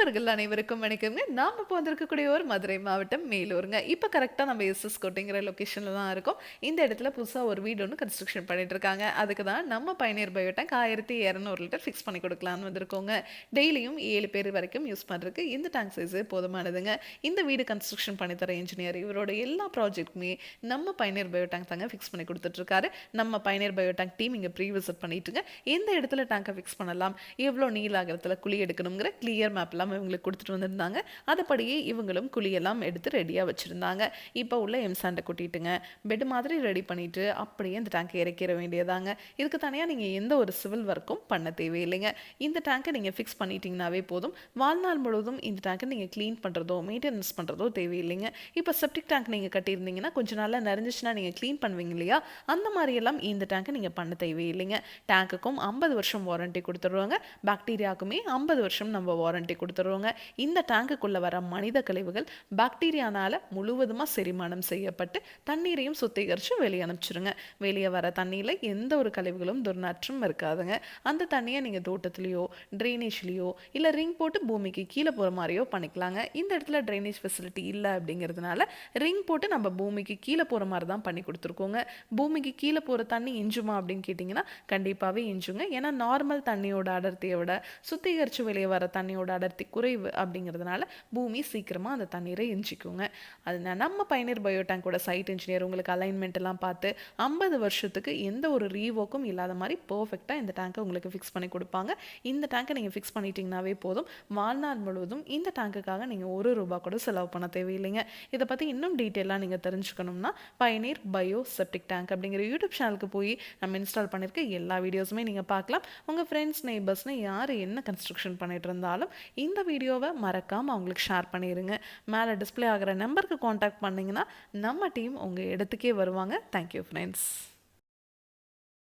நண்பர்கள் அனைவருக்கும் வணக்கம்ங்க. நாம இப்போ வந்திருக்கக்கூடிய ஒரு மதுரை மாவட்டம் மேலூருங்க. இப்போ கரெக்ட்டா நம்ம எஸ்எஸ் கோட்டைங்கிற லொகேஷன்ல தான் இருக்கோம். இந்த இடத்துல புதுசா ஒரு வீடு ஒண்ணு கன்ஸ்ட்ரக்ஷன் பண்ணிட்டு இருக்காங்க. அதுக்கு தான் நம்ம பயணியர் பயோடேங்க் 1200 லிட்டர் ஃபிக்ஸ் பண்ணி கொடுக்கலான்னு வந்திருக்கோங்க. டெய்லியும் 7 பேர் வரைக்கும் யூஸ் பண்றதுக்கு இந்த டேங்க் சைஸ் போதுமானதுங்க. இந்த வீடு கன்ஸ்ட்ரக்ஷன் பண்ணி தர இன்ஜினியர் இவரோட எல்லா ப்ராஜெக்ட்டுமே நம்ம பயணியர் பயோடேங்க் தாங்க ஃபிக்ஸ் பண்ணி கொடுத்துட்டு இருக்காரு. நம்ம பயணியர் பயோடேங்க் டீம் இங்க ப்ரீ விசிட் பண்ணிட்டுங்க. எந்த இடத்துல டேங்கை ஃபிக்ஸ் பண்ணலாம், எவ்வளோ நீள் அகலத்துல குழி எடுக்கணுங்கிற கிளியர் மேப்லாம் இவங்களுக்கு கொடுத்துட்டு வந்திருந்தாங்க. அதுபடியே இவங்களும் குழியெல்லாம் எடுத்து ரெடியாக வச்சுருந்தாங்க. இப்போ உள்ள எம்சாண்டை கொட்டிட்டுங்க பெட் மாதிரி ரெடி பண்ணிவிட்டு அப்படியே இந்த டேங்கை இறக்கிற வேண்டியதாங்க. இதுக்கு தனியாக நீங்கள் எந்த ஒரு சிவில் ஒர்க்கும் பண்ண தேவையில்லைங்க. இந்த டேங்கை நீங்கள் ஃபிக்ஸ் பண்ணிட்டீங்கன்னாவே போதும். வாழ்நாள் முழுவதும் இந்த டேங்கை நீங்கள் க்ளீன் பண்ணுறதோ மெயின்டெனன்ஸ் பண்ணுறதோ தேவையில்லைங்க. இப்போ செப்டிக் டேங்க் நீங்கள் கட்டியிருந்தீங்கன்னா கொஞ்சம் நாளாக நிறைஞ்சிச்சுன்னா நீங்கள் க்ளீன் பண்ணுவீங்க இல்லையா, அந்த மாதிரியெல்லாம் இந்த டேங்கை நீங்கள் பண்ண தேவையில்லைங்க. டேங்குக்கும் 50 வருஷம் வாரண்டி கொடுத்துருவாங்க. பாக்டீரியாவுக்குமே 50 வருஷம் நம்ம வாரண்டி கொடுத்துருவோங்க. இந்த டேங்குக்குள்ளே வர மனித கழிவுகள் பாக்டீரியானால் முழுவதுமாக செரிமானம் செய்யப்பட்டு தண்ணீரையும் சுத்திகரித்து வெளியே அனுப்பிச்சிருங்க. வெளியே வர தண்ணியில் எந்த ஒரு கழிவுகளும் துர்நாற்றம் இருக்காதுங்க. அந்த தண்ணியை நீங்கள் தோட்டத்துலேயோ ட்ரைனேஜ்லேயோ இல்லை ரிங் போட்டு பூமிக்கு கீழே போகிற மாதிரியோ பண்ணிக்கலாங்க. இந்த இடத்துல ட்ரைனேஜ் ஃபெசிலிட்டி இல்லை அப்படிங்கிறதுனால ரிங் போட்டு நம்ம பூமிக்கு கீழே போகிற மாதிரி தான் பண்ணி கொடுத்துருக்கோங்க. பூமிக்கு கீழே போகிற தண்ணி இஞ்சுமா அப்படின்னு கேட்டிங்கன்னா கண்டிப்பாகவே இஞ்சுங்க. ஏன்னா நார்மல் தண்ணியோட அடர்த்தியை விட சுத்திகரித்து வெளியே வர தண்ணியோட அடர்த்தி குறைவு அப்படிங்கிறதுனால பூமி சீக்கிரமாக அந்த தண்ணீரை எஞ்சிக்குங்க. அது நம்ம பயணியர் பயோடேங்கோட சைட் இன்ஜினியர் உங்களுக்கு அலைன்மெண்ட் எல்லாம் பார்த்து 50 வருஷத்துக்கு எந்த ஒரு ரீவோக்கும் இல்லாத மாதிரி பர்ஃபெக்டாக இந்த டேங்கை உங்களுக்கு ஃபிக்ஸ் பண்ணி கொடுப்பாங்க. இந்த டேங்கை நீங்கள் ஃபிக்ஸ் பண்ணிட்டீங்கன்னாவே போதும். வாழ்நாள் முழுவதும் இந்த டேங்குக்காக நீங்கள் ₹1 கூட செலவு பண்ண தேவையில்லைங்க. இதை பற்றி இன்னும் டீட்டெயிலாக நீங்கள் தெரிஞ்சுக்கணும்னா பயணியர் பயோ செப்டிக் டேங்க் அப்படிங்கிற யூடியூப் சேனலுக்கு போய் நம்ம இன்ஸ்டால் பண்ணியிருக்க எல்லா வீடியோஸுமே நீங்கள் பார்க்கலாம். உங்கள் ஃப்ரெண்ட்ஸ் நெய்பர்ஸ்னு யார் என்ன கன்ஸ்ட்ரக்ஷன் பண்ணிட்டு இருந்தாலும் இந்த வீடியோவை மறக்காமல் அவங்களுக்கு ஷேர் பண்ணிடுங்க. மேலே டிஸ்பிளே ஆகிற நம்பருக்கு காண்டாக்ட் பண்ணிங்கன்னா நம்ம டீம் உங்கள் இடத்துக்கே வருவாங்க. Thank you friends.